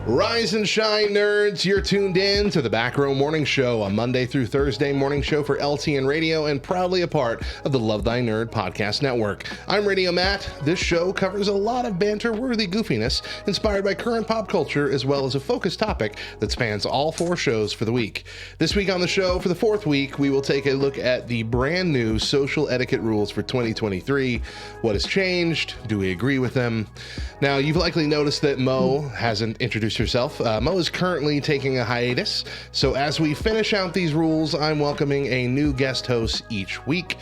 Rise and shine, nerds. You're tuned in to the Back Row Morning Show, a Monday through Thursday morning show for LTN Radio and proudly a part of the Love Thy Nerd podcast network. I'm Radio Matt. This show covers a lot of banter-worthy goofiness inspired by current pop culture, as well as a focused topic that spans all four shows for the week. This week on the show, for the fourth week, we will take a look at the brand new social etiquette rules for 2023. What has changed? Do we agree with them? Now, you've likely noticed that Mo hasn't introduced herself. Mo is currently taking a hiatus, so as we finish out these rules, I'm welcoming a new guest host each week.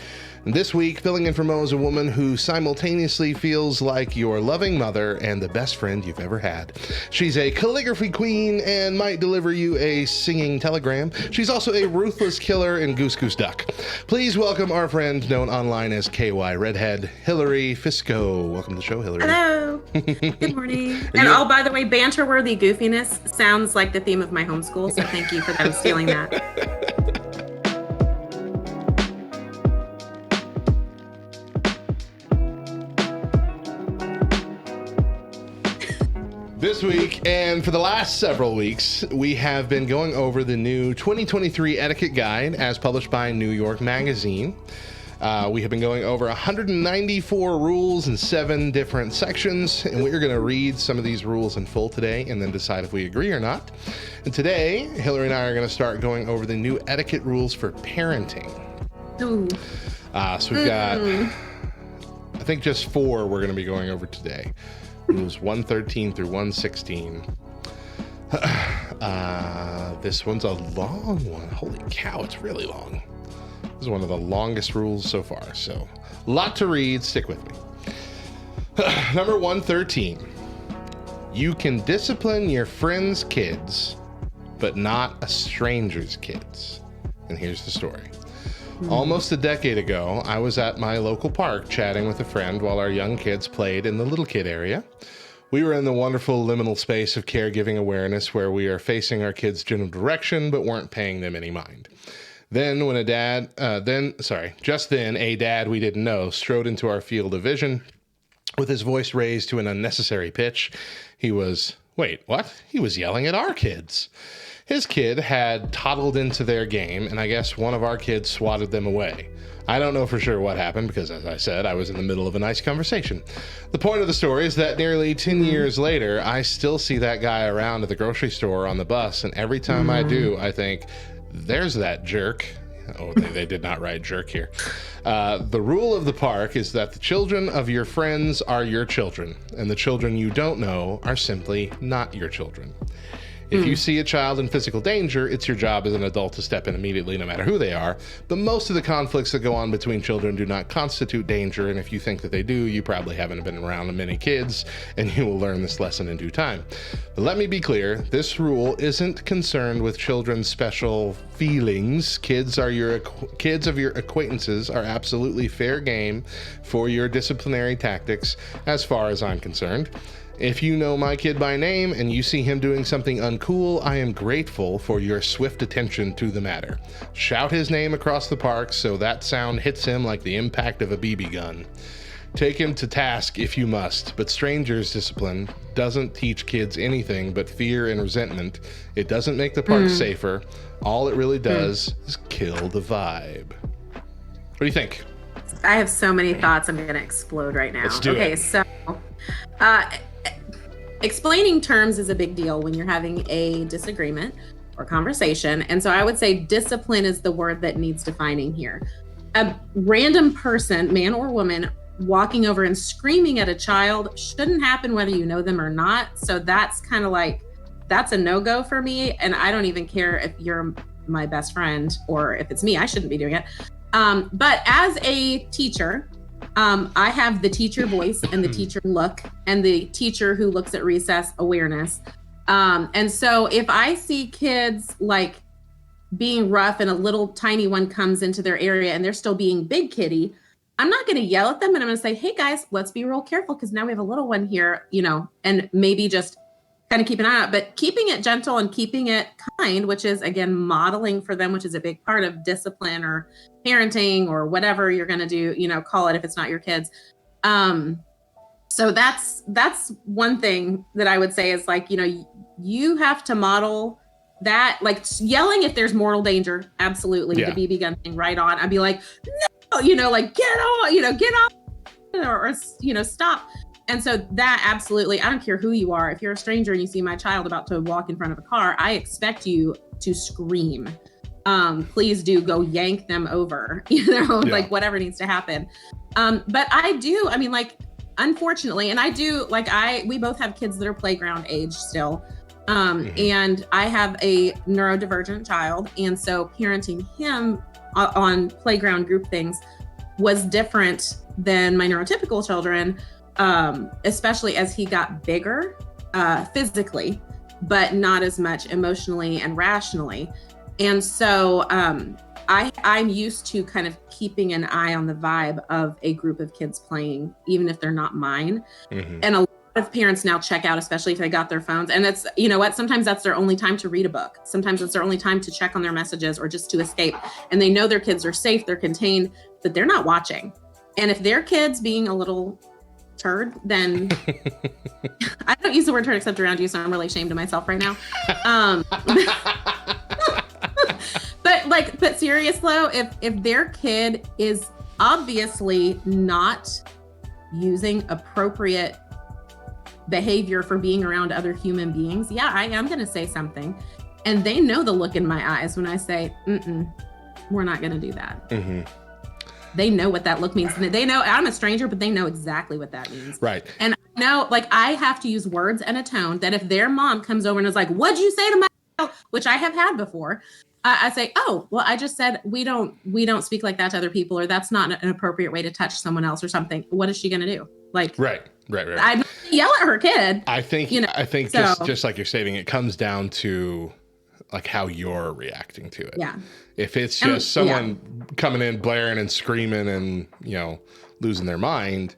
And this week, filling in for Mo is a woman who simultaneously feels like your loving mother and the best friend you've ever had. She's a calligraphy queen and might deliver you a singing telegram. She's also a ruthless killer and goose duck. Please welcome our friend known online as KY Redhead, Hilary Fisco. Welcome to the show, Hilary. Hello. Good morning. By the way, banter-worthy goofiness sounds like the theme of my homeschool, so thank you for them stealing that. This week, and for the last several weeks, we have been going over the new 2023 Etiquette Guide as published by New York Magazine. We have been going over 194 rules in 7 different sections, and we're going to read some of these rules in full today and then decide if we agree or not. And today, Hilary and I are going to start going over the new etiquette rules for parenting. Ooh. So we've got, I think just 4 we're going to be going over today. Rules 113 through 116. This one's a long one. Holy cow, it's really long. This is one of the longest rules so far, so a lot to read. Stick with me. Number 113. You can discipline your friend's kids, but not a stranger's kids. And here's the story. Almost a decade ago, I was at my local park chatting with a friend while our young kids played in the little kid area. We were in the wonderful liminal space of caregiving awareness where we are facing our kids' general direction but weren't paying them any mind. Then a dad we didn't know strode into our field of vision with his voice raised to an unnecessary pitch. He was yelling at our kids. His kid had toddled into their game, and I guess one of our kids swatted them away. I don't know for sure what happened because, as I said, I was in the middle of a nice conversation. The point of the story is that nearly 10 years later, I still see that guy around at the grocery store on the bus, and every time I do, I think, there's that jerk. Oh, they did not write jerk here. The rule of the park is that the children of your friends are your children, and the children you don't know are simply not your children. If you see a child in physical danger, it's your job as an adult to step in immediately, no matter who they are. But most of the conflicts that go on between children do not constitute danger, and if you think that they do, you probably haven't been around many kids, and you will learn this lesson in due time. But let me be clear, this rule isn't concerned with children's special feelings. Kids of your acquaintances are absolutely fair game for your disciplinary tactics, as far as I'm concerned. If you know my kid by name and you see him doing something uncool, I am grateful for your swift attention to the matter. Shout his name across the park so that sound hits him like the impact of a BB gun. Take him to task if you must, but strangers' discipline doesn't teach kids anything but fear and resentment. It doesn't make the park safer. All it really does is kill the vibe. What do you think? I have so many thoughts. I'm going to explode right now. Let's do it. So explaining terms is a big deal when you're having a disagreement or conversation. And so I would say discipline is the word that needs defining here. A random person, man or woman, walking over and screaming at a child shouldn't happen whether you know them or not. So that's kind of like, that's a no-go for me. And I don't even care if you're my best friend or if it's me, I shouldn't be doing it. But as a teacher, I have the teacher voice and the teacher look and the teacher who looks at recess awareness. And so if I see kids like being rough and a little tiny one comes into their area and they're still being big kitty, I'm not going to yell at them and I'm going to say, hey guys, let's be real careful because now we have a little one here, and maybe just kind of keep an eye out, but keeping it gentle and keeping it kind, which is again, modeling for them, which is a big part of discipline or parenting or whatever you're going to do, call it if it's not your kids. So that's one thing that I would say is like, you have to model that, like yelling if there's mortal danger. Absolutely. Yeah. The BB gun thing right on. I'd be like, no, you know, like get on, you know, get off or you know, stop. And so that absolutely, I don't care who you are. If you're a stranger and you see my child about to walk in front of a car, I expect you to scream. Please do go yank them over, you know, like whatever needs to happen. But I do, I mean, like, unfortunately, and I do, like, we both have kids that are playground age still. And I have a neurodivergent child. And so parenting him on playground group things was different than my neurotypical children, especially as he got bigger physically, but not as much emotionally and rationally. And so I'm used to kind of keeping an eye on the vibe of a group of kids playing, even if they're not mine. And a lot of parents now check out, especially if they got their phones. And it's, you know what, sometimes that's their only time to read a book. Sometimes it's their only time to check on their messages or just to escape. And they know their kids are safe, they're contained, but they're not watching. And if their kid's being a little turd, then I don't use the word turd except around you, so I'm really ashamed of myself right now. But serious though, if their kid is obviously not using appropriate behavior for being around other human beings, yeah, I am going to say something. And they know the look in my eyes when I say, we're not going to do that. They know what that look means. They know I'm a stranger, but they know exactly what that means. Right. And I know, like, I have to use words and a tone that if their mom comes over and is like, what'd you say to my child? Which I have had before. I say, oh, well, I just said we don't speak like that to other people, or that's not an appropriate way to touch someone else or something. What is she going to do? Like, right. I'd yell at her kid. I think just like you're stating, it comes down to like how you're reacting to it. Yeah. If it's just someone coming in blaring and screaming and, you know, losing their mind.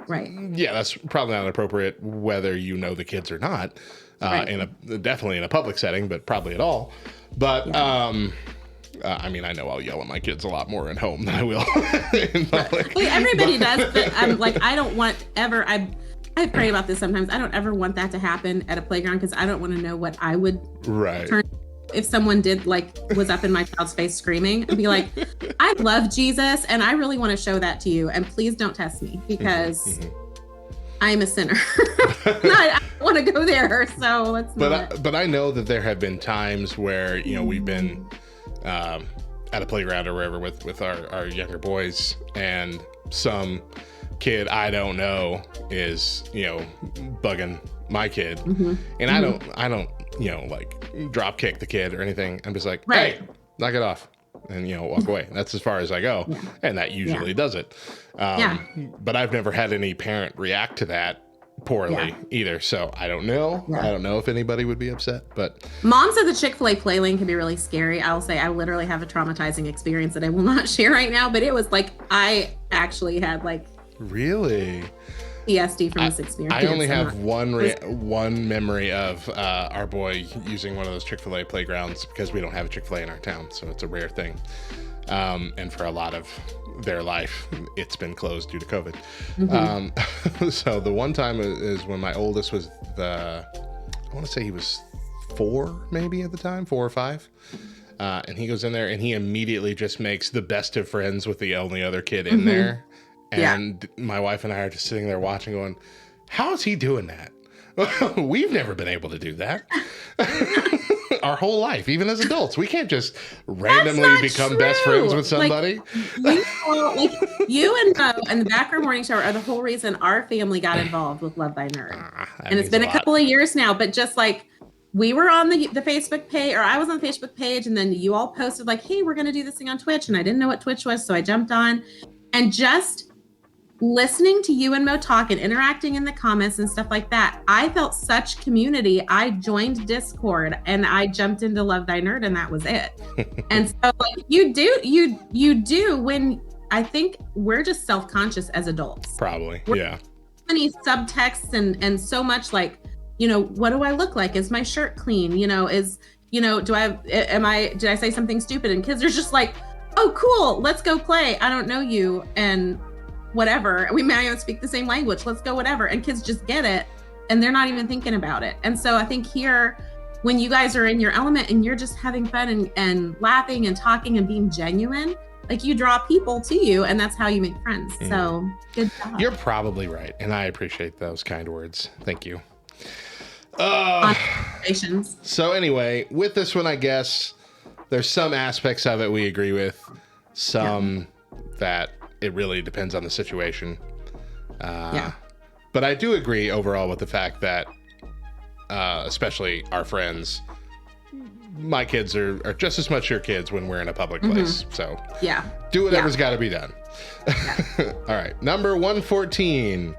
Right. Yeah, that's probably not appropriate whether you know the kids or not. Definitely in a public setting, but probably at all. But I mean, I know I'll yell at my kids a lot more at home than I will in public. Well, everybody does, but I'm like, I don't want ever. I pray about this sometimes. I don't ever want that to happen at a playground because I don't want to know what I would turn if someone did, like, was up in my child's face screaming and be like, I love Jesus and I really want to show that to you, and please don't test me because I'm a sinner. I don't want to go there, so let's not. But I know that there have been times where, you know, we've been at a playground or wherever with our younger boys, and some kid I don't know is, you know, bugging my kid, and I don't, you know, like drop kick the kid or anything. I'm just like, hey, knock it off, and, you know, walk away. That's as far as I go, and that usually does it. But I've never had any parent react to that poorly either, so I don't know. I don't know if anybody would be upset, but moms at the Chick-fil-A play lane can be really scary. I'll say I literally have a traumatizing experience that I will not share right now, but it was like I actually had like really PTSD from this experience. I only have one memory of our boy using one of those Chick-fil-A playgrounds because we don't have a Chick-fil-A in our town, so it's a rare thing. And for a lot of their life, it's been closed due to COVID. So the one time is when my oldest was I want to say he was 4 maybe at the time, 4 or 5. And he goes in there and he immediately just makes the best of friends with the only other kid in there. And my wife and I are just sitting there watching going, how is he doing that? We've never been able to do that. Our whole life, even as adults, we can't just randomly become best friends with somebody. Like you and Mo and the Backroom Morning Show are the whole reason our family got involved with Love Thy Nerd. And it's been a couple of years now, but just like we were on the Facebook page, or I was on the Facebook page, and then you all posted like, hey, we're going to do this thing on Twitch. And I didn't know what Twitch was, so I jumped on. And just listening to you and Mo talk and interacting in the comments and stuff like that, I felt such community. I joined Discord and I jumped into Love Thy Nerd, and that was it. And so like you do when I think we're just self-conscious as adults. Probably. So many subtexts and so much like, you know, what do I look like? Is my shirt clean? You know, did I say something stupid? And kids are just like, oh, cool, let's go play. I don't know you. And whatever, we may not speak the same language, let's go whatever, and kids just get it. and they're not even thinking about it. And so I think here, when you guys are in your element and you're just having fun and laughing and talking and being genuine, like you draw people to you, and that's how you make friends. So good job. You're probably right, and I appreciate those kind words. Thank you. So anyway, with this one, I guess there's some aspects of it we agree with, some that it really depends on the situation. But I do agree overall with the fact that, especially our friends, my kids are just as much your kids when we're in a public place. So do whatever's got to be done. All right. Number 114.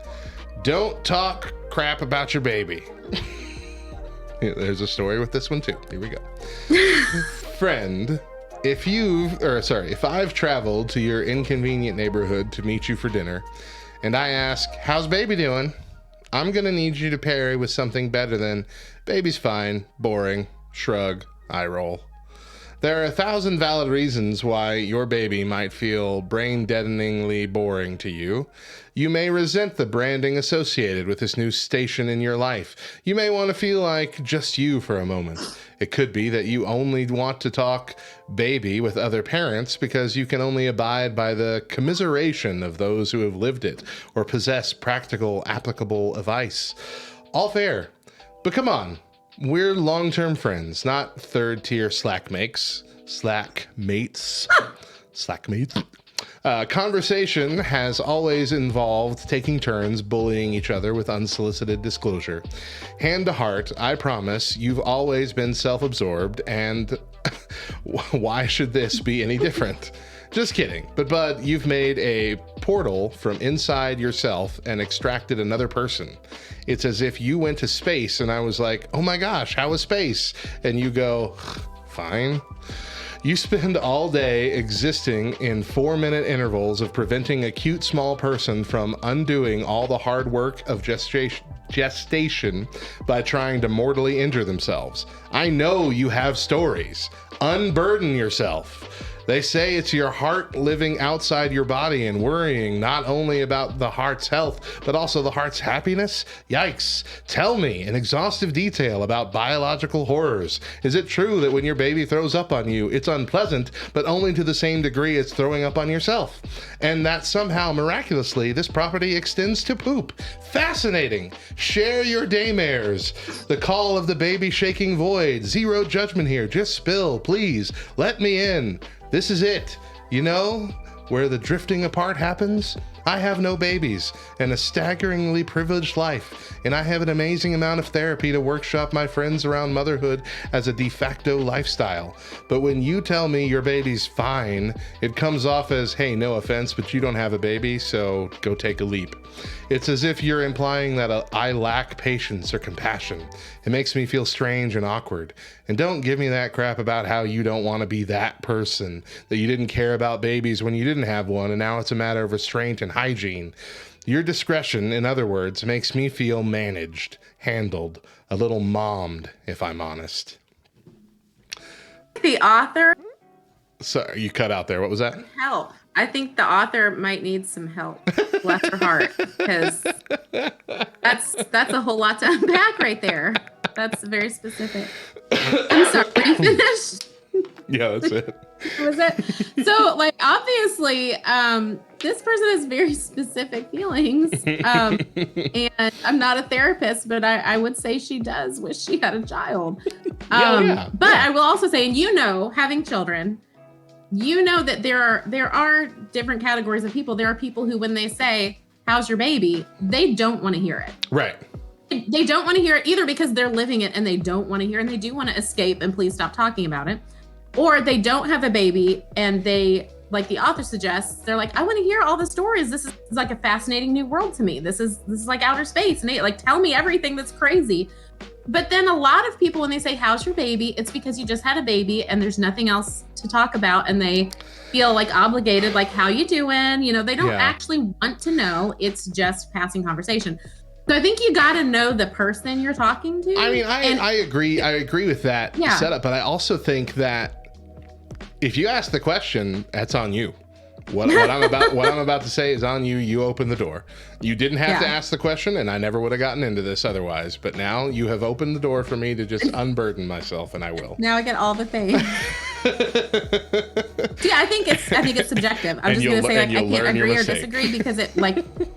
Don't talk crap about your baby. There's a story with this one too. Here we go. Friend, if I've traveled to your inconvenient neighborhood to meet you for dinner and I ask, how's baby doing? I'm going to need you to parry with something better than baby's fine, boring, shrug, eye roll. There are 1,000 valid reasons why your baby might feel brain-deadeningly boring to you. You may resent the branding associated with this new station in your life. You may want to feel like just you for a moment. It could be that you only want to talk baby with other parents because you can only abide by the commiseration of those who have lived it or possess practical, applicable advice. All fair. But come on. We're long-term friends, not third-tier slackmates. Conversation has always involved taking turns bullying each other with unsolicited disclosure. Hand to heart, I promise you've always been self-absorbed, and why should this be any different? Just kidding. But Bud, you've made a portal from inside yourself and extracted another person. It's as if you went to space and I was like, oh my gosh, how was space? And you go, fine. You spend all day existing in 4-minute intervals of preventing a cute small person from undoing all the hard work of gestation by trying to mortally injure themselves. I know you have stories. Unburden yourself. They say it's your heart living outside your body and worrying not only about the heart's health, but also the heart's happiness. Yikes. Tell me in exhaustive detail about biological horrors. Is it true that when your baby throws up on you, it's unpleasant, but only to the same degree it's throwing up on yourself? And that somehow, miraculously, this property extends to poop. Fascinating. Share your daymares. The call of the baby shaking void. Zero judgment here. Just spill, please. Let me in. This is it, you know, where the drifting apart happens. I have no babies and a staggeringly privileged life, and I have an amazing amount of therapy to workshop my friends around motherhood as a de facto lifestyle. But when you tell me your baby's fine, it comes off as, hey, no offense, but you don't have a baby, so go take a leap. It's as if you're implying that I lack patience or compassion. It makes me feel strange and awkward. And don't give me that crap about how you don't want to be that person, that you didn't care about babies when you didn't have one, and now it's a matter of restraint and hygiene. Your discretion, in other words, makes me feel managed, handled, a little mommed, if I'm honest. The author? So you cut out there. What was that? Help. I think the author might need some help. Bless her heart, because that's a whole lot to unpack right there. That's very specific. I'm sorry. Are you finished? Yeah, that's it. Was it? So, like, obviously, this person has very specific feelings. And I'm not a therapist, but I would say she does wish she had a child. But I will also say, and you know, having children, you know that there are different categories of people. There are people who, when they say, how's your baby? They don't want to hear it. Right. They don't want to hear it either because they're living it and they don't want to hear it and they do want to escape and please stop talking about it. Or they don't have a baby and they, like the author suggests, they're like, I want to hear all the stories. This is like a fascinating new world to me. This is like outer space. And like, tell me everything that's crazy. But then a lot of people, when they say, how's your baby? It's because you just had a baby and there's nothing else to talk about. And they feel like obligated, like, how you doing? You know, they don't actually want to know. It's just passing conversation. So I think you got to know the person you're talking to. I mean, I agree. I agree with that setup. But I also think that if you ask the question, that's on you. What I'm about to say is on you. You open the door. You didn't have to ask the question, and I never would have gotten into this otherwise. But now you have opened the door for me to just unburden myself, and I will. Now I get all the things. See, I think it's subjective. I'm just gonna say I can't agree or disagree because it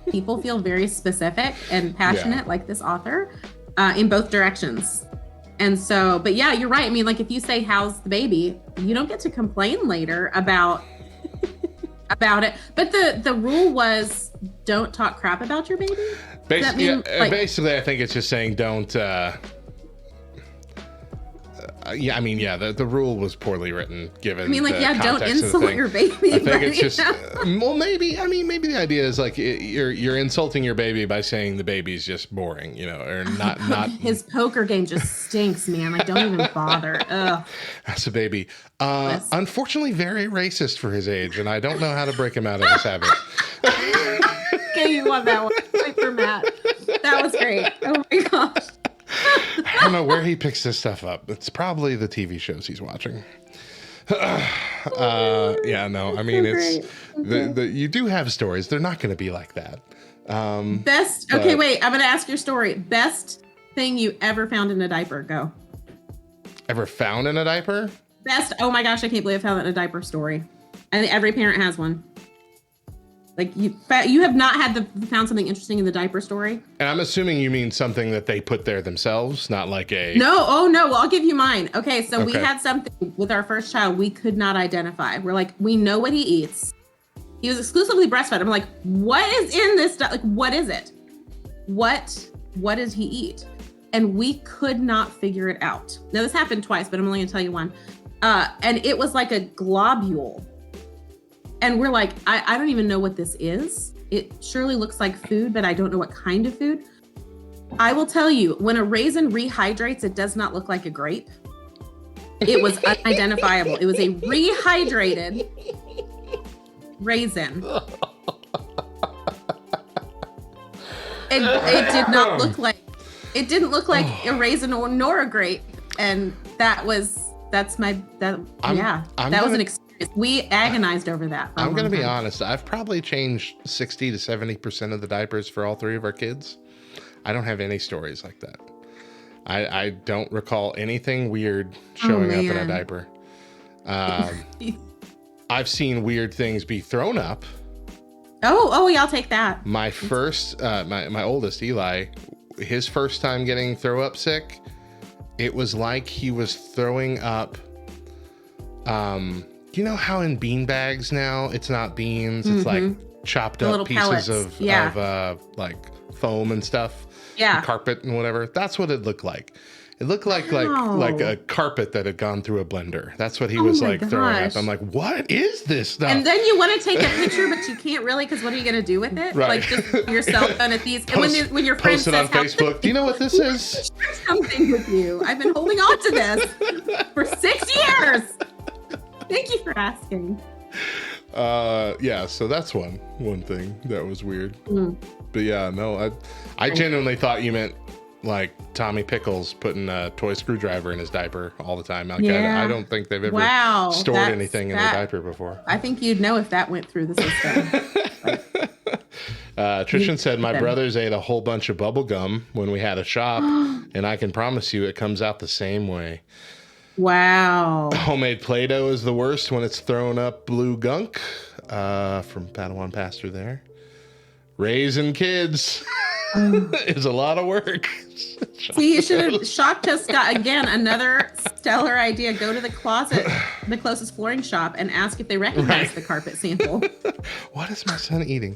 people feel very specific and passionate, like this author, in both directions. And so, but yeah, you're right. I mean, if you say, "How's the baby?" you don't get to complain later about it. But the rule was, don't talk crap about your baby. Basically, I think it's just saying don't. The rule was poorly written. Given don't insult your baby. I think it's just maybe the idea is you're insulting your baby by saying the baby's just boring, or not. His poker game just stinks, man. Don't even bother. Ugh. That's a baby. Unfortunately, very racist for his age, and I don't know how to break him out of his habit. Okay, you won that one. Wait for Matt. That was great. Oh my gosh. I don't know where he picks this stuff up. It's probably the TV shows he's watching. You do have stories. They're not going to be like that. Wait, I'm going to ask your story. Best thing you ever found in a diaper. Go. Ever found in a diaper? Best. Oh my gosh, I can't believe I found that in a diaper story. I think every parent has one. You have not found something interesting in the diaper story? And I'm assuming you mean something that they put there themselves, not like a... No, oh no, well, I'll give you mine. Okay, so we had something with our first child we could not identify. We're we know what he eats. He was exclusively breastfed. I'm like, what is in this stuff? What is it? What does he eat? And we could not figure it out. Now, this happened twice, but I'm only gonna tell you one. And it was like a globule. And we're like, I don't even know what this is. It surely looks like food, but I don't know what kind of food. I will tell you, when a raisin rehydrates, it does not look like a grape. It was unidentifiable. It was a rehydrated raisin. It did not look like, it didn't look like a raisin nor a grape. And that was an experience. We agonized over that. I'm going to be honest. I've probably changed 60 to 70% of the diapers for all three of our kids. I don't have any stories like that. I don't recall anything weird showing up in a diaper. I've seen weird things be thrown up. Oh, yeah, I'll take that. My first, my oldest, Eli, his first time getting throw up sick, it was like he was throwing up, you know how in bean bags now, it's not beans, it's chopped up pieces of foam and stuff, carpet and whatever. That's what it looked like. It looked like a carpet that had gone through a blender. That's what he was throwing up. I'm like, what is this stuff? And then you want to take a picture, but you can't really, because what are you going to do with it? Right. Just your cell phone at these. And when your friend post it on Facebook. Do you know what this is? Share something with you. I've been holding on to this for 6 years. Thank you for asking. So that's one thing that was weird. But yeah, no, I genuinely thought you meant like Tommy Pickles putting a toy screwdriver in his diaper all the time. I don't think they've ever stored anything in their diaper before. I think you'd know if that went through the system. Trishan said, my brothers ate a whole bunch of bubble gum when we had a shop, and I can promise you it comes out the same way. Wow. Homemade Play-Doh is the worst when it's thrown up blue gunk. From Padawan Pastor there. Raising kids is a lot of work. See, you should have shocked us. Again, another stellar idea. Go to the closet, the closest flooring shop, and ask if they recognize the carpet sample. What is my son eating?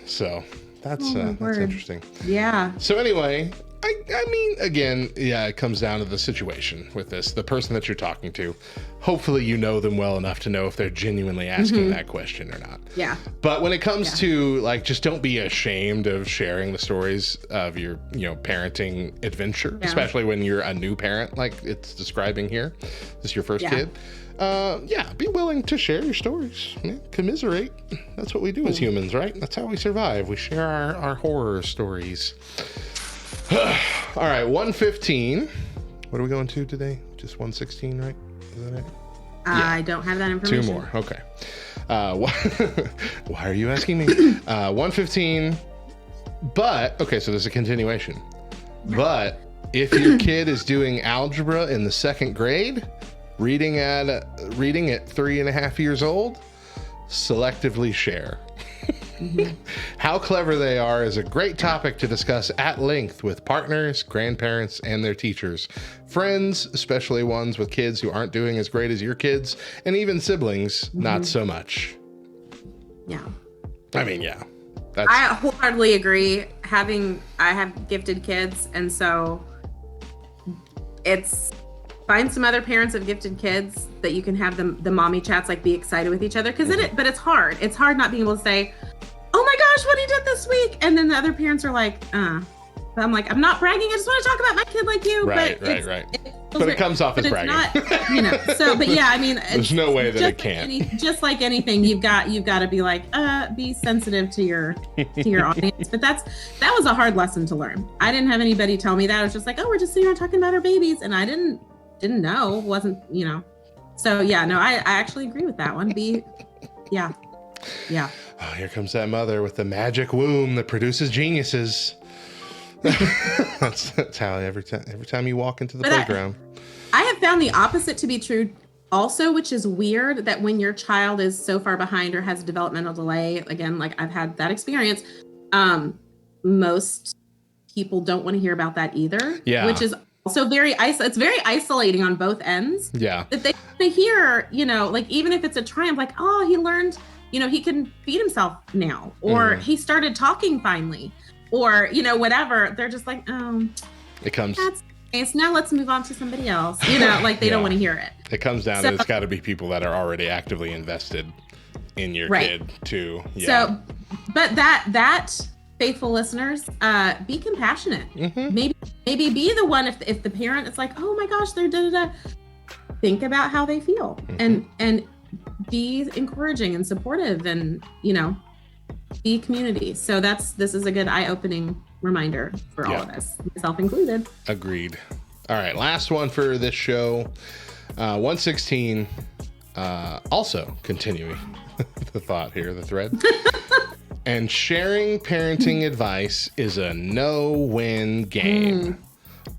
So that's interesting. Yeah. So anyway, I mean, again, it comes down to the situation with this. The person that you're talking to, hopefully you know them well enough to know if they're genuinely asking that question or not. Yeah. But when it comes to just don't be ashamed of sharing the stories of your, parenting adventure, especially when you're a new parent, like it's describing here. This is your first kid. Be willing to share your stories. Commiserate. That's what we do as humans, right? That's how we survive. We share our horror stories. All right, 115. What are we going to today? Just 116, right? Is that it? I don't have that information. 2 more. Okay. Why are you asking me? 115. But, okay, so there's a continuation. But if your kid is doing algebra in the 2nd grade, reading at 3.5 years old, selectively share. How clever they are is a great topic to discuss at length with partners, grandparents, and their teachers. Friends, especially ones with kids who aren't doing as great as your kids, and even siblings, not so much. Yeah. I mean, yeah. I wholeheartedly agree. I have gifted kids, and so it's find some other parents of gifted kids that you can have the mommy chats, like be excited with each other, but it's hard. It's hard not being able to say, oh my gosh, what he did this week, and then the other parents are like, But I'm like, I'm not bragging. I just want to talk about my kid like you. Right. But it comes off as bragging. Not, but yeah, I mean, there's no way that it can't. Just like anything, you've got to be like, be sensitive to your audience. But that was a hard lesson to learn. I didn't have anybody tell me that. I was just like, oh, we're just sitting here talking about our babies, and I didn't know, wasn't. So yeah, no, I actually agree with that one. Yeah. Oh, here comes that mother with the magic womb that produces geniuses. That's how every time you walk into the playground. I have found the opposite to be true also, which is weird, that when your child is so far behind or has a developmental delay, again, like I've had that experience, most people don't want to hear about that either. Yeah. Which is also it's very isolating on both ends. Yeah. That they hear, like even if it's a triumph, like, oh, he learned, he can feed himself now, or he started talking finally, or, whatever. They're just like, oh, that's nice. Now let's move on to somebody else. Like they don't want to hear it. It comes down to it's got to be people that are already actively invested in your kid too. Yeah. So, but that faithful listeners, be compassionate. Mm-hmm. Maybe be the one if the parent is like, oh my gosh, they're da-da-da. Think about how they feel, and be encouraging and supportive, and be community. So this is a good eye-opening reminder for all of us, myself included. Agreed. All right, last one for this show. 116. Also continuing the thought here, the thread. And sharing parenting advice is a no-win game.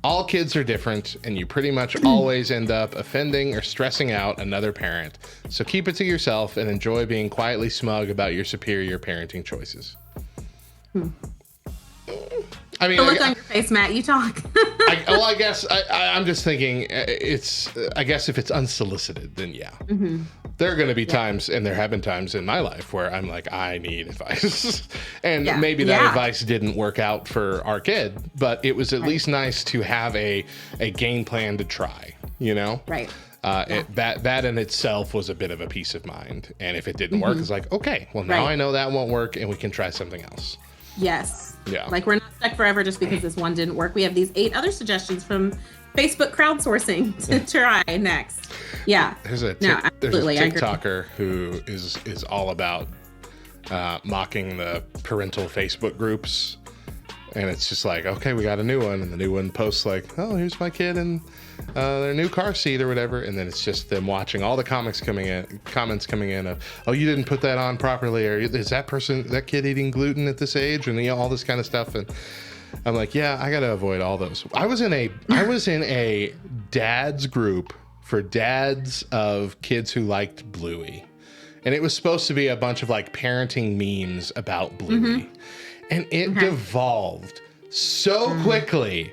All kids are different, and you pretty much always end up offending or stressing out another parent. So keep it to yourself and enjoy being quietly smug about your superior parenting choices. I mean, the look on your face, Matt. You talk. I guess I'm just thinking I guess if it's unsolicited, then yeah. There are going to be times, and there have been times in my life where I'm like, I need advice. And maybe that advice didn't work out for our kid, but it was at least nice to have a game plan to try, Right. That in itself was a bit of a peace of mind. And if it didn't work, it's like, okay, well, now I know that won't work, and we can try something else. Yes. Yeah. Like we're not stuck forever just because this one didn't work. We have these 8 other suggestions from Facebook crowdsourcing to try next. Yeah. There's a TikToker who is all about mocking the parental Facebook groups. And it's just like, okay, we got a new one. And the new one posts like, oh, here's my kid and their new car seat or whatever. And then it's just them watching all the comments coming in of, oh, you didn't put that on properly. Or is that kid eating gluten at this age? And all this kind of stuff. And I'm like, yeah, I got to avoid all those. I was in a dad's group for dads of kids who liked Bluey. And it was supposed to be a bunch of like parenting memes about Bluey. And it devolved so quickly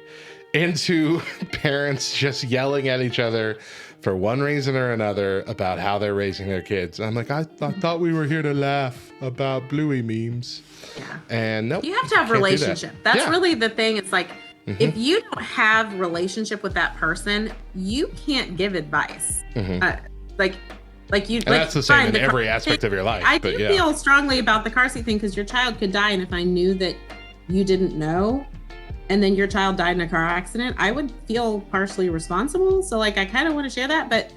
into parents just yelling at each other for one reason or another about how they're raising their kids. I'm like, I thought we were here to laugh about Bluey memes. Yeah. And nope. You have to have relationship. That's really the thing. It's like, if you don't have relationship with that person, you can't give advice. That's the same in every aspect of your life. I do feel strongly about the car seat thing, because your child could die, and if I knew that you didn't know, and then your child died in a car accident, I would feel partially responsible. So like, I kind of want to share that, but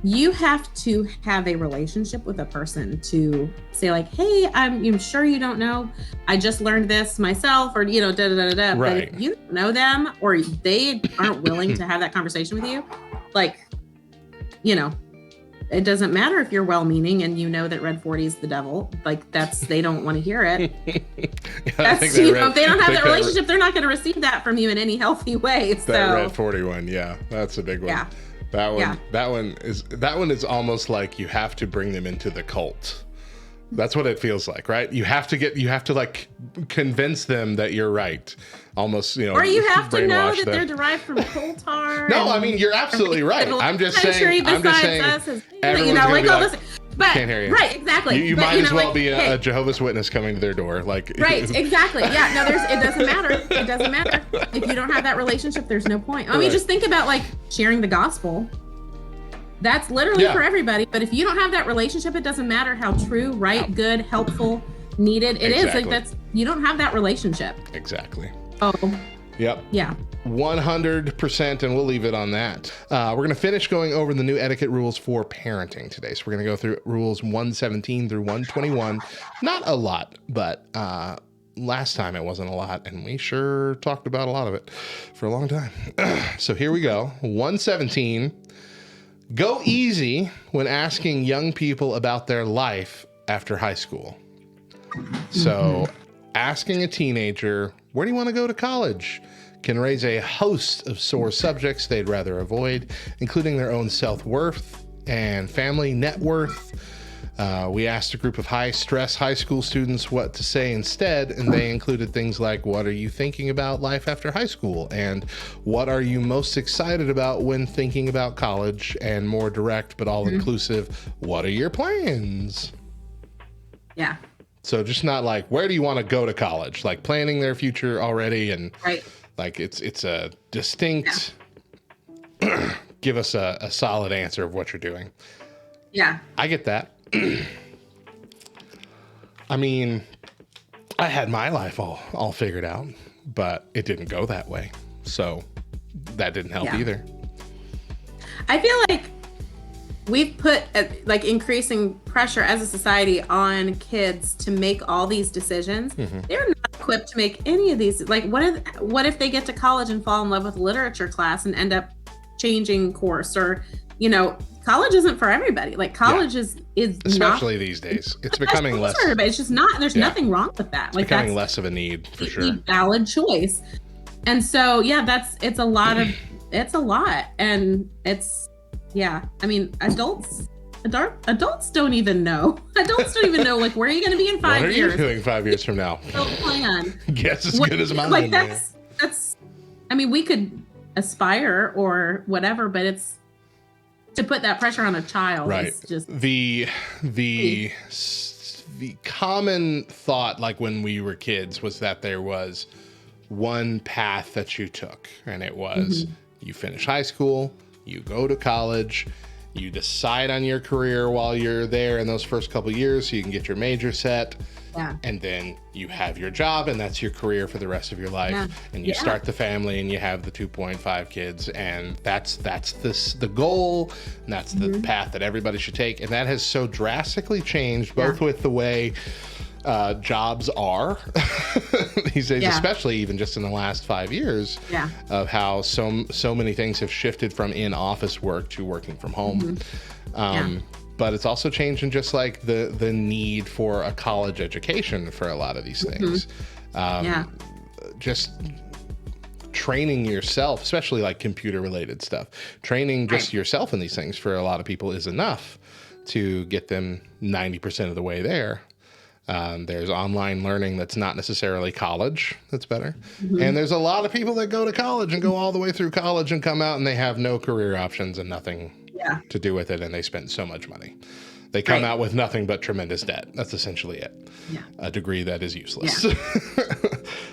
you have to have a relationship with a person to say like, hey, I'm sure you don't know, I just learned this myself, or da da da da. But if you don't know them, or they aren't willing to have that conversation with you, like, it doesn't matter if you're well-meaning and you know that red 40 is the devil. Like they don't want to hear it. If they don't have that relationship, they're not going to receive that from you in any healthy way. That red 41, yeah, that's a big one. Yeah. That one is almost like you have to bring them into the cult. That's what it feels like, right? You have to like convince them that you're right. Almost, or you have to know that they're derived from coal tar. No, I mean, you're absolutely right. I'm just saying everyone's all this. But can't hear you. Right, exactly. You might as well be a Jehovah's Witness coming to their door, like. Right, exactly. Yeah, no, it doesn't matter. It doesn't matter if you don't have that relationship. There's no point. I mean, just think about like sharing the gospel. That's literally for everybody. But if you don't have that relationship, it doesn't matter how true, right, good, helpful, needed it is. Like you don't have that relationship. Exactly. Oh. Yep. Yeah. 100%, and we'll leave it on that. We're going to finish going over the new etiquette rules for parenting today. So we're going to go through rules 117 through 121. Not a lot, but last time it wasn't a lot, and we sure talked about a lot of it for a long time. So here we go. 117. Go easy when asking young people about their life after high school. So asking a teenager, where do you want to go to college, can raise a host of sore subjects they'd rather avoid, including their own self-worth and family net worth. We asked a group of high-stress high school students what to say instead, and they included things like, what are you thinking about life after high school? And what are you most excited about when thinking about college? And more direct but all-inclusive, what are your plans? Yeah. So just not like, where do you want to go to college? Like planning their future already, and like it's a distinct, give us a solid answer of what you're doing. Yeah. I get that. I mean, I had my life all figured out, but it didn't go that way. So that didn't help either. I feel like we've put like increasing pressure as a society on kids to make all these decisions. They're not equipped to make any of these. Like, what if they get to college and fall in love with a literature class and end up changing course? Or, college isn't for everybody. Like, college is especially these days. It's becoming less. But it's just not. There's nothing wrong with that. Like, becoming less of a need for sure. A valid choice. And so, it's a lot, and it's. Yeah, I mean, adults don't even know. Adults don't even know, like, where are you going to be in 5 years? What are you doing 5 years from now? Don't plan. Guess as good as mine. Like, that's. I mean, we could aspire or whatever, but it's to put that pressure on a child. Right. Is just the common thought, like when we were kids, was that there was one path that you took, and it was you finish high school. You go to college, you decide on your career while you're there in those first couple of years so you can get your major set. Yeah. And then you have your job, and that's your career for the rest of your life. Yeah. And you start the family, and you have the 2.5 kids, and that's the goal, and that's the path that everybody should take. And that has so drastically changed, both with the way jobs are these days, especially even just in the last 5 years, of how so many things have shifted from in-office work to working from home. But it's also changed in just like the need for a college education for a lot of these things. Just training yourself, especially like computer related stuff, training just yourself in these things for a lot of people is enough to get them 90% of the way there. There's online learning that's not necessarily college that's better. And there's a lot of people that go to college and go all the way through college and come out and they have no career options and nothing to do with it. And they spend so much money. They come out with nothing but tremendous debt. That's essentially it. A degree that is useless.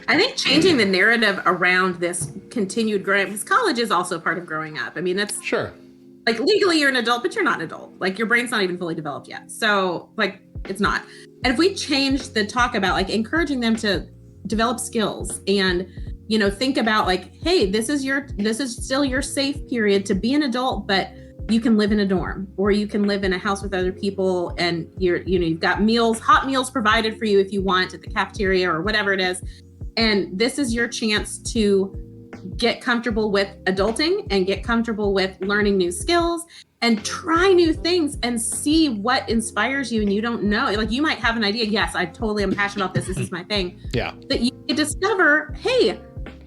I think changing the narrative around this continued growing, because college is also part of growing up. I mean, that's like legally you're an adult, but you're not an adult. Like your brain's not even fully developed yet. So like, it's not. And if we change the talk about like encouraging them to develop skills and, think about like, hey, this is still your safe period to be an adult, but you can live in a dorm or you can live in a house with other people, and you've got hot meals provided for you if you want at the cafeteria or whatever it is. And this is your chance to get comfortable with adulting and get comfortable with learning new skills and try new things and see what inspires you. And you don't know, like you might have an idea. Yes, I totally am passionate about this. This is my thing. Yeah. But you discover, hey,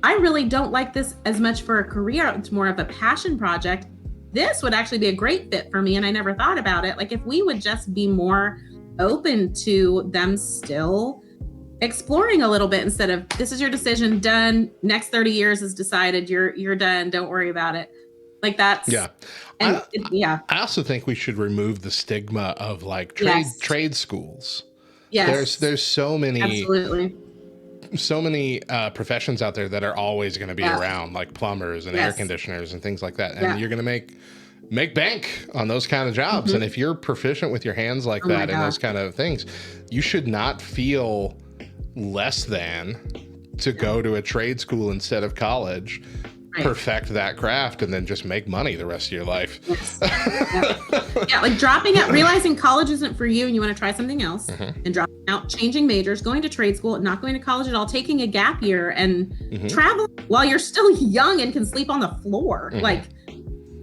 I really don't like this as much for a career. It's more of a passion project. This would actually be a great fit for me. And I never thought about it. Like if we would just be more open to them still exploring a little bit instead of this is your decision, done. Next 30 years is decided. You're done. Don't worry about it. Like that's and I also think we should remove the stigma of like trade schools. Yes. There's so many absolutely so many professions out there that are always going to be around, like plumbers and air conditioners and things like that. And you're going to make bank on those kind of jobs. And if you're proficient with your hands like that and those kind of things, you should not feel less than to go to a trade school instead of college. Perfect that craft and then just make money the rest of your life. Like dropping out, realizing college isn't for you and you want to try something else, and dropping out, changing majors, going to trade school, not going to college at all, taking a gap year and traveling while you're still young and can sleep on the floor. Like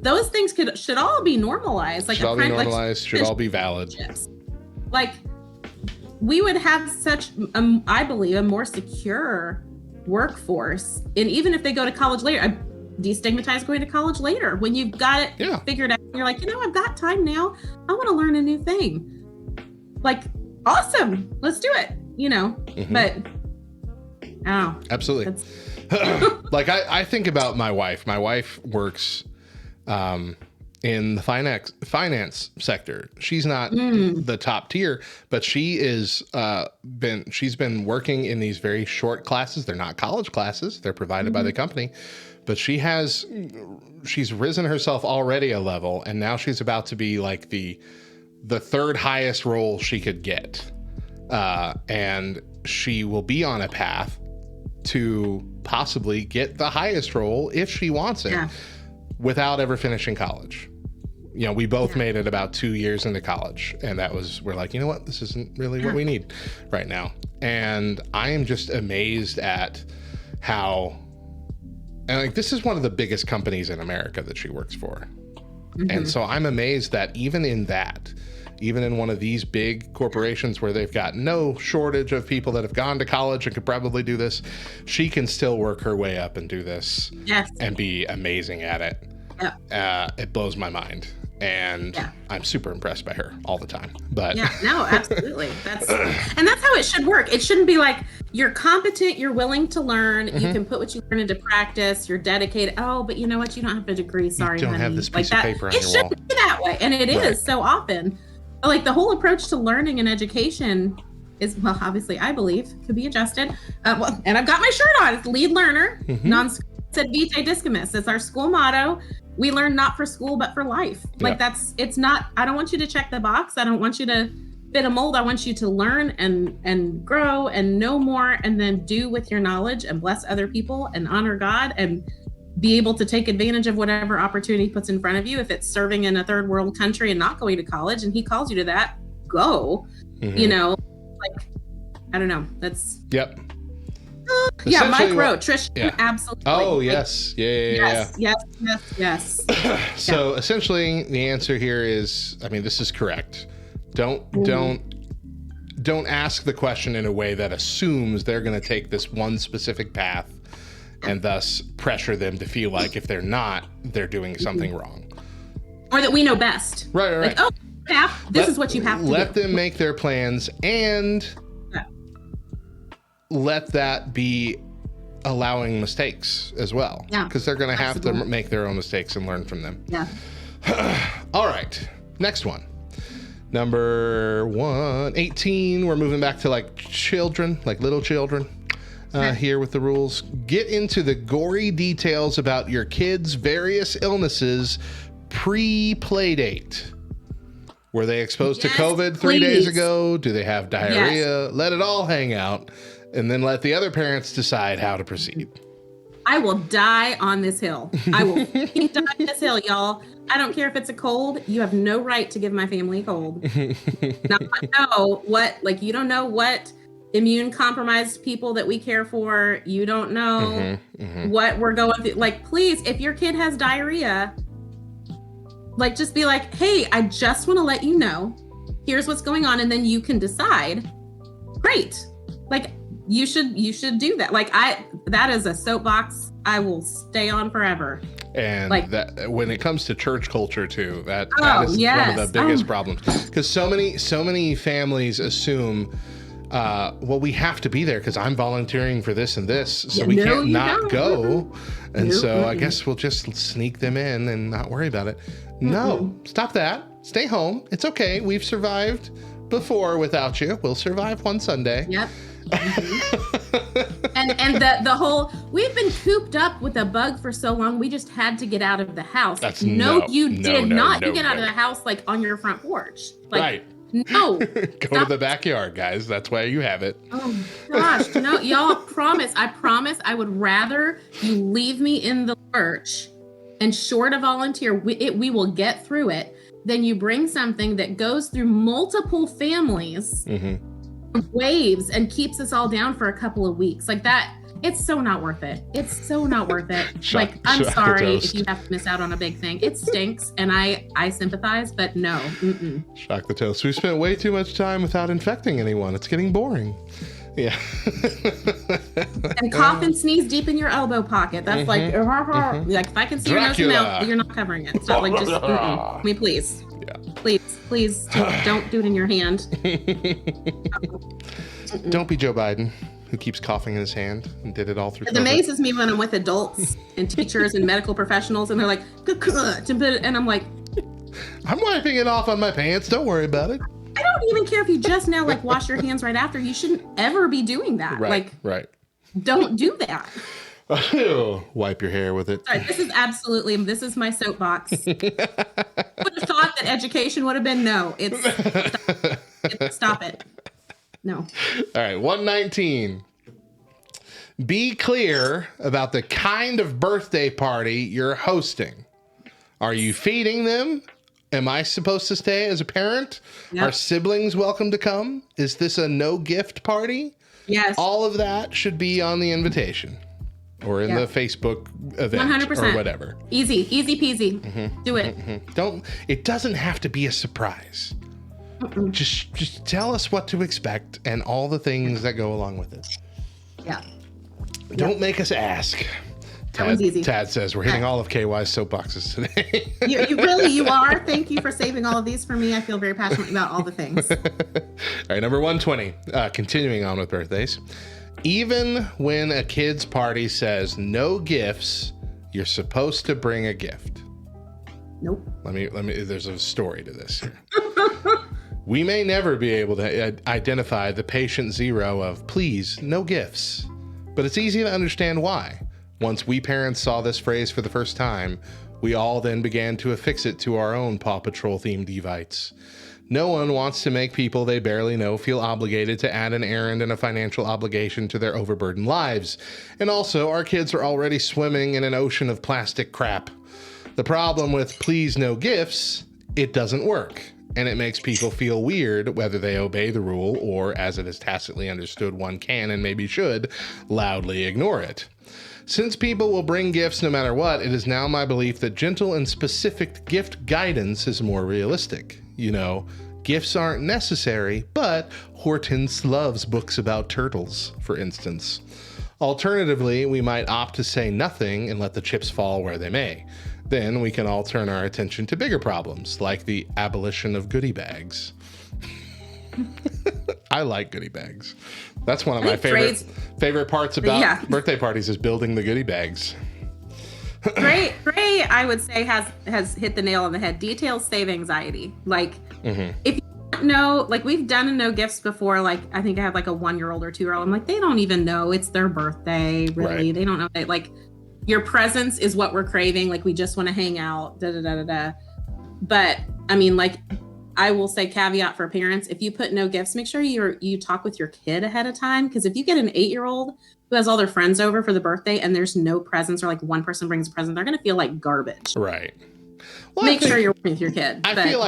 those things should all be normalized. Like should all be normalized, should all be valid. Like we would have such, I believe, a more secure workforce. And even if they go to college later, I destigmatize going to college later when you've got it figured out. You're like, I've got time now. I want to learn a new thing. Like, awesome. Let's do it. But absolutely. Like I think about my wife. My wife works in the finance sector. She's not the top tier, but she's been working in these very short classes. They're not college classes. They're provided by the company, but she's risen herself already a level. And now she's about to be like the third highest role she could get. And she will be on a path to possibly get the highest role if she wants it. Without ever finishing college. We both made it about 2 years into college, and we're like, you know what, this isn't really what we need right now. And I am just amazed at how, and like, this is one of the biggest companies in America that she works for. And so I'm amazed that even in one of these big corporations where they've got no shortage of people that have gone to college and could probably do this, she can still work her way up and do this and be amazing at it. It blows my mind. And I'm super impressed by her all the time. But absolutely. That's how it should work. It shouldn't be like you're competent, you're willing to learn, you can put what you learn into practice, you're dedicated. Oh, but you know what? You don't have a degree. Sorry, you don't have this piece of paper on your wall. It shouldn't be that way. And it is so often. Like the whole approach to learning and education is, well, obviously I believe could be adjusted. And I've got my shirt on. It's lead learner, non sed vitae discimus. It's our school motto. We learn not for school, but for life. Like it's not, I don't want you to check the box. I don't want you to fit a mold. I want you to learn and grow and know more and then do with your knowledge and bless other people and honor God and be able to take advantage of whatever opportunity puts in front of you. If it's serving in a third world country and not going to college and he calls you to that, go, like, I don't know. That's Mike Rowe, Trish, absolutely. Oh, yes. Yes. So essentially the answer here is, I mean, this is correct. Don't ask the question in a way that assumes they're going to take this one specific path and thus pressure them to feel like if they're not, they're doing something wrong. Or that we know best. Right. Like, this is what you have to do. Let them make their plans and let that be allowing mistakes as well. Because they're going to have to make their own mistakes and learn from them. All right. Next one. Number 18. We're moving back to like children, like little children. Here with the rules. Get into the gory details about your kids' various illnesses pre-play date. Were they exposed to COVID 3 days ago? Do they have diarrhea? Let it all hang out and then let the other parents decide how to proceed. I will die on this hill. I will die on this hill, y'all. I don't care if it's a cold. You have no right to give my family a cold. Now, I know you don't know what immune compromised people that we care for. You don't know what we're going through. Like, please, if your kid has diarrhea, Like, just be like, hey, I just want to let you know, here's what's going on. And then you can decide. Great. Like, you should do that. Like, that is a soapbox I will stay on forever. And like, that when it comes to church culture too, that is yes. one of the biggest problems. Because so many families assume, well, we have to be there because I'm volunteering for this and this, so we can't not go. And so I guess we'll just sneak them in and not worry about it. No, stop that. Stay home. It's okay. We've survived before without you. We'll survive one Sunday. Yep. and the whole, we've been cooped up with a bug for so long, we just had to get out of the house. You did not get out of the house like on your front porch. Like, right. No. Go to the backyard, guys. That's why you have it. Oh gosh, no, y'all, I promise I would rather you leave me in the lurch and short a volunteer, we will get through it, than you bring something that goes through multiple families, waves, and keeps us all down for a couple of weeks. Like that, it's so not worth it. It's so not worth it. I'm sorry if you have to miss out on a big thing. It stinks, and I sympathize, but no. Shock the toast. We spent way too much time without infecting anyone. It's getting boring. Yeah. And cough and sneeze deep in your elbow pocket. That's like if I can see Dracula. your nose and mouth, you're not covering it. It's not like just, I mean, please. Yeah. Please don't do it in your hand. Don't be Joe Biden, who keeps coughing in his hand and did it all through COVID. It amazes me when I'm with adults and teachers and medical professionals and they're like, and I'm like, I'm wiping it off on my pants. Don't worry about it. I don't even care if you just now like wash your hands right after. You shouldn't ever be doing that. Right. Don't do that. Wipe your hair with it. Sorry, this is my soapbox. Would have thought that education would have been no. Stop it. No. All right, 119. Be clear about the kind of birthday party you're hosting. Are you feeding them? Am I supposed to stay as a parent? Yep. Are siblings welcome to come? Is this a no gift party? Yes. All of that should be on the invitation or in the Facebook event 100%. or whatever. Easy peasy. Do it. It doesn't have to be a surprise. Just tell us what to expect and all the things that go along with it. Yeah. Don't make us ask. That one's easy. Tad says we're hitting all of KY's soapboxes today. you are. Thank you for saving all of these for me. I feel very passionate about all the things. All right, number 120. Continuing on with birthdays. Even when a kid's party says no gifts, you're supposed to bring a gift. Nope. Let me. There's a story to this here. We may never be able to identify the patient zero of please, no gifts, but it's easy to understand why. Once we parents saw this phrase for the first time, we all then began to affix it to our own Paw Patrol themed Evites. No one wants to make people they barely know feel obligated to add an errand and a financial obligation to their overburdened lives. And also, our kids are already swimming in an ocean of plastic crap. The problem with please no gifts, it doesn't work. And it makes people feel weird whether they obey the rule or, as it is tacitly understood one can and maybe should, loudly ignore it. Since people will bring gifts no matter what, it is now my belief that gentle and specific gift guidance is more realistic. You know, gifts aren't necessary, but Hortense loves books about turtles, for instance. Alternatively, we might opt to say nothing and let the chips fall where they may. Then we can all turn our attention to bigger problems, like the abolition of goodie bags. I like goodie bags. That's one of my favorite parts about birthday parties is building the goodie bags. Gray, I would say, has hit the nail on the head. Details save anxiety. Like, if you don't know, like we've done a no gifts before. Like I think I have like a 1-year-old or 2-year-old. I'm like, they don't even know it's their birthday. Really, right. They don't know. Like, your presence is what we're craving. Like, we just want to hang out. But I mean, like, I will say caveat for parents, if you put no gifts, make sure you talk with your kid ahead of time. Because if you get an 8-year-old who has all their friends over for the birthday and there's no presents, or like one person brings a present, they're going to feel like garbage. Right. Well, make sure you're with your kid. I feel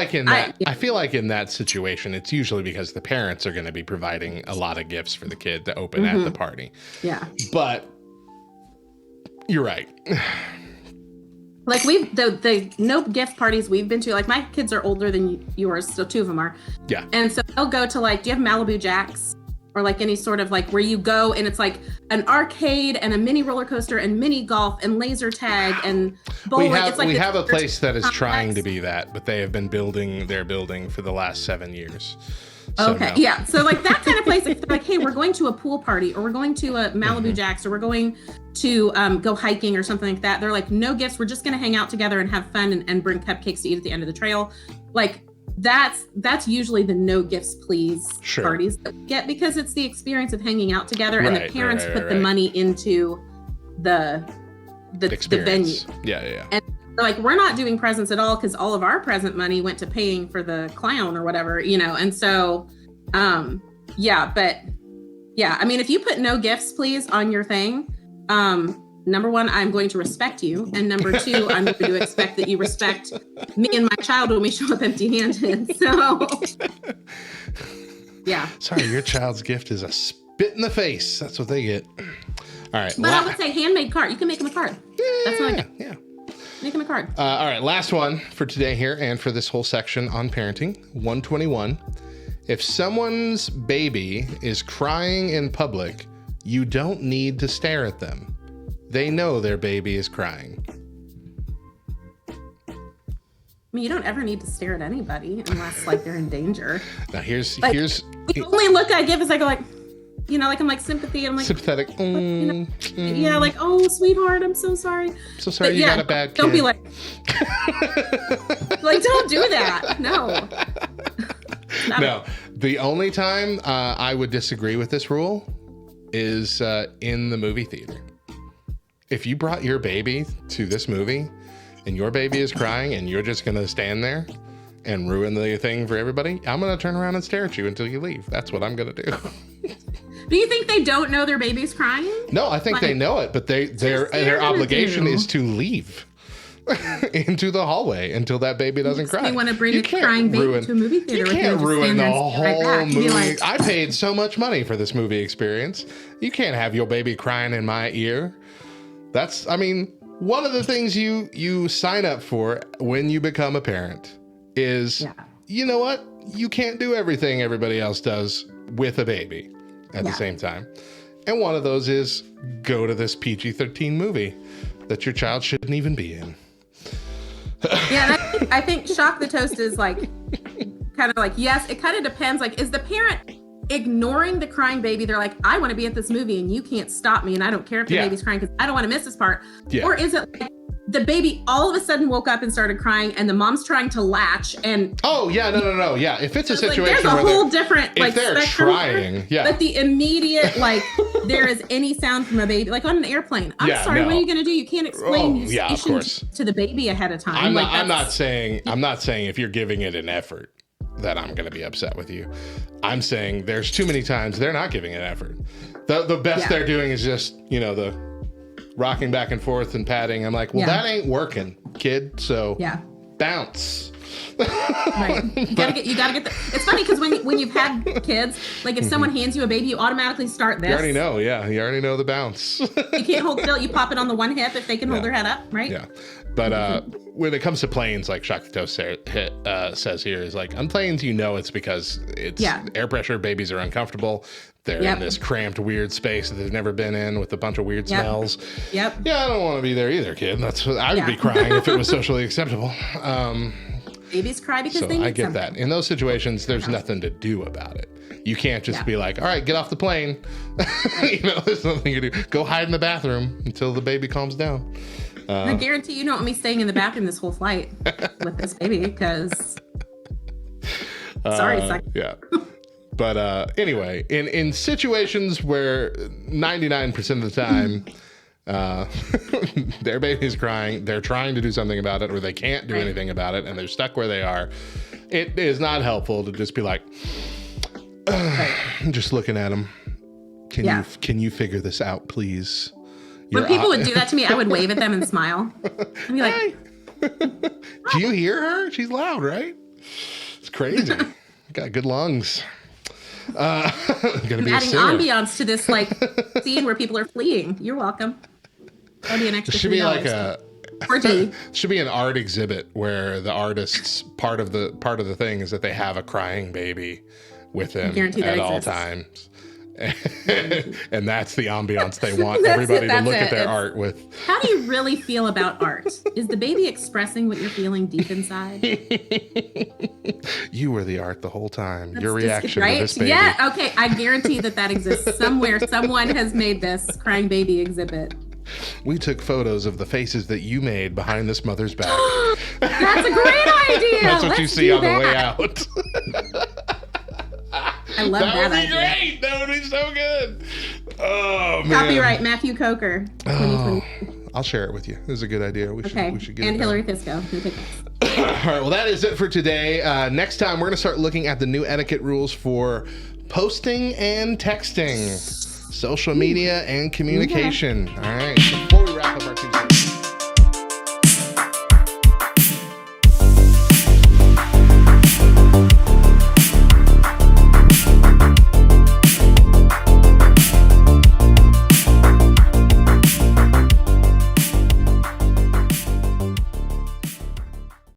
like in that situation, it's usually because the parents are going to be providing a lot of gifts for the kid to open at the party. Yeah. But you're right. Like the no gift parties we've been to, like my kids are older than yours, so 2 of them are. Yeah. And so they'll go to like, do you have Malibu Jacks? Or like any sort of like where you go and it's like an arcade and a mini roller coaster and mini golf and laser tag and bowling. We have a place that is trying to be that, but they have been building their building for the last 7 years. So okay. no. Yeah. So like that kind of place, like, they're like, hey, we're going to a pool party or we're going to a Malibu Jacks or we're going to go hiking or something like that. They're like, no gifts. We're just going to hang out together and have fun and bring cupcakes to eat at the end of the trail. Like that's usually the no gifts please parties that we get, because it's the experience of hanging out together and the parents put the money into the venue. Yeah. And like, we're not doing presents at all because all of our present money went to paying for the clown or whatever, you know? And so, I mean, if you put no gifts, please, on your thing, number one, I'm going to respect you. And number two, I'm going to expect that you respect me and my child when we show up empty-handed. So, yeah. Sorry, your child's gift is a spit in the face. That's what they get. All right. But I would say handmade card. You can make them a card. That's not good. Yeah. Make him a card. All right, last one for today here and for this whole section on parenting. 121. If someone's baby is crying in public, you don't need to stare at them. They know their baby is crying. I mean, you don't ever need to stare at anybody unless like they're in danger. Now here's the only look I give is I go like, you know, like I'm like sympathy. I'm like sympathetic. Yeah, like, oh, sweetheart, I'm so sorry. So sorry, you got a bad kid. Don't be like, like, don't do that. No. No. The only time I would disagree with this rule is in the movie theater. If you brought your baby to this movie and your baby is crying and you're just gonna stand there and ruin the thing for everybody, I'm gonna turn around and stare at you until you leave. That's what I'm gonna do. Do you think they don't know their baby's crying? No, I think they know it, but their obligation is to leave into the hallway until that baby doesn't cry. They want to bring a crying baby to a movie theater. You can't ruin the whole movie. I paid so much money for this movie experience. You can't have your baby crying in my ear. One of the things you sign up for when you become a parent is, you know what? You can't do everything everybody else does with a baby at the same time. And one of those is go to this PG-13 movie that your child shouldn't even be in. Yeah, and I think Shock the Toast is like, kind of like, yes, it kind of depends. Like, is the parent ignoring the crying baby? They're like, I want to be at this movie and you can't stop me and I don't care if the baby's crying because I don't want to miss this part. Yeah. Or is it like the baby all of a sudden woke up and started crying and the mom's trying to latch and... Oh, yeah, no. Yeah, if it's a situation like, there's a whole different like spectrum trying, but the immediate, like, there is any sound from a baby, like on an airplane. I'm sorry, what are you going to do? You can't explain these issues to the baby ahead of time. I'm not saying if you're giving it an effort that I'm going to be upset with you. I'm saying there's too many times they're not giving it effort. The best they're doing is just, the rocking back and forth and patting. I'm like, well, that ain't working, kid. So bounce. Right. You gotta get it's funny because when you've had kids, like if someone hands you a baby, you automatically start this. You already know, you already know the bounce. You can't hold still, you pop it on the one hip if they can hold their head up, right? Yeah. But when it comes to planes, like Shock the Toast says here, is like on planes, it's because it's air pressure, babies are uncomfortable. They're in this cramped, weird space that they've never been in with a bunch of weird smells. Yep. Yeah, I don't want to be there either, kid. That's what I would be crying if it was socially acceptable. Babies cry because they need I get something. That. In those situations, there's nothing to do about it. You can't just be like, all right, get off the plane. There's nothing you do. Go hide in the bathroom until the baby calms down. I guarantee you don't want me staying in the bathroom this whole flight with this baby because... Sorry, yeah. But anyway, in situations where 99% of the time their baby's crying, they're trying to do something about it, or they can't do anything about it, and they're stuck where they are, it is not helpful to just be like, just looking at them. Can you figure this out, please? When people would do that to me, I would wave at them and smile. I'd be like, hey. Do you hear her? She's loud, right? It's crazy. Got good lungs. I'm adding ambiance to this like scene where people are fleeing. You're welcome. That'll be an extra. There should be like 4D. Should be an art exhibit where the artists part of the thing is that they have a crying baby with them at all times. And that's the ambiance they want everybody to look at their art with. How do you really feel about art? Is the baby expressing what you're feeling deep inside? You were the art the whole time. Your reaction to this baby. Yeah, okay. I guarantee that exists somewhere. Someone has made this crying baby exhibit. We took photos of the faces that you made behind this mother's back. That's a great idea. That's what you see on the way out. I love that. That would be great. That would be so good. Oh, man. Copyright Matthew Coker. Oh, I'll share it with you. This is a good idea. We should get it. And Hilary Fisco. All right. Well, that is it for today. Next time, we're going to start looking at the new etiquette rules for posting and texting, social media, and communication. All right. Before we wrap up our Tuesday